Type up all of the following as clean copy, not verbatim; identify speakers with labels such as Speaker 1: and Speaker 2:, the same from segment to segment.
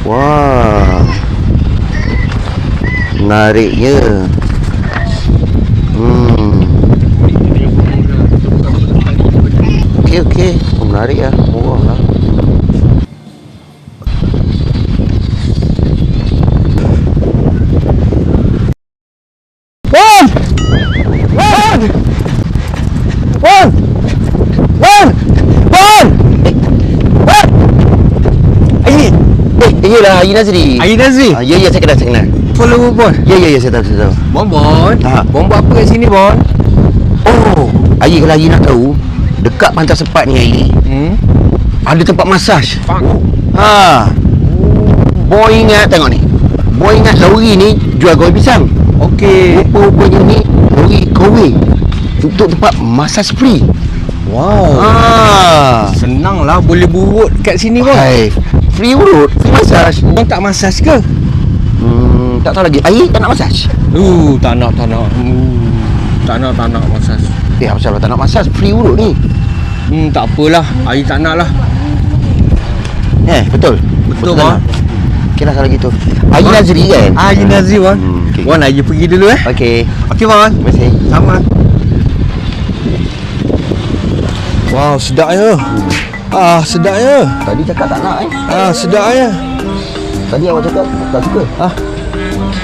Speaker 1: Wah, menariknya. Okey. Menarik lah. Murah lah. Wan! Wan! Wan! Wan! Wan! Wan! Iyalah, Ayi Nazri.
Speaker 2: Ayi Nazri?
Speaker 1: Ya, saya kenal.
Speaker 2: Follow Bon.
Speaker 1: Ya, saya tahu.
Speaker 2: Bon.
Speaker 1: Ha.
Speaker 2: Bon buat apa kat sini Bon?
Speaker 1: Oh, Ayi, kalau Ayi nak tahu, dekat Pantai Sepat ni Ayi, ada tempat masaj. Ha. Boy ingat, tengok ni. Boy ingat lori ni jual goreng pisang.
Speaker 2: Okey.
Speaker 1: Rupa-rupanya ni lori kowe untuk tempat masaj free.
Speaker 2: Wow. Senang lah boleh burut kat sini Bon.
Speaker 1: Hai, free urut, free masaj.
Speaker 2: Bon tak masaj ke?
Speaker 1: Tak tahu lagi. Ayi tak nak masaj?
Speaker 2: Tak nak. Tak nak masaj.
Speaker 1: Apa salah tak nak masaj? Free urut ni.
Speaker 2: Tak apalah. Ayi tak nak lah.
Speaker 1: Betul.
Speaker 2: Betul
Speaker 1: tak
Speaker 2: Bon.
Speaker 1: nak? Okey lah kalau gitu. Ayi Nazri kan?
Speaker 2: Ayi Nazri Bon.
Speaker 1: Okey.
Speaker 2: Bon, Ayi pergi dulu
Speaker 1: Okey.
Speaker 2: Okey Bon.
Speaker 1: Terima kasih.
Speaker 2: Sama. Wow, sedap ya. Sedap ya.
Speaker 1: Tadi cakap tak nak
Speaker 2: Sedap ya.
Speaker 1: Tadi awak cakap tak suka.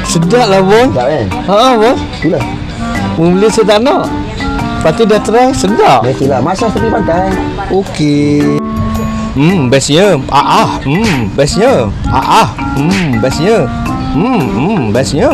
Speaker 2: Sedap lah Bon.
Speaker 1: Tak kan?
Speaker 2: Bon.
Speaker 1: Itulah.
Speaker 2: Mula saya tak nak. Lepas tu dah try, sedap.
Speaker 1: Biasalah. Masaj tepi pantai.
Speaker 2: Okey. Bestnya. Bestnya. Bestnya. Bestnya.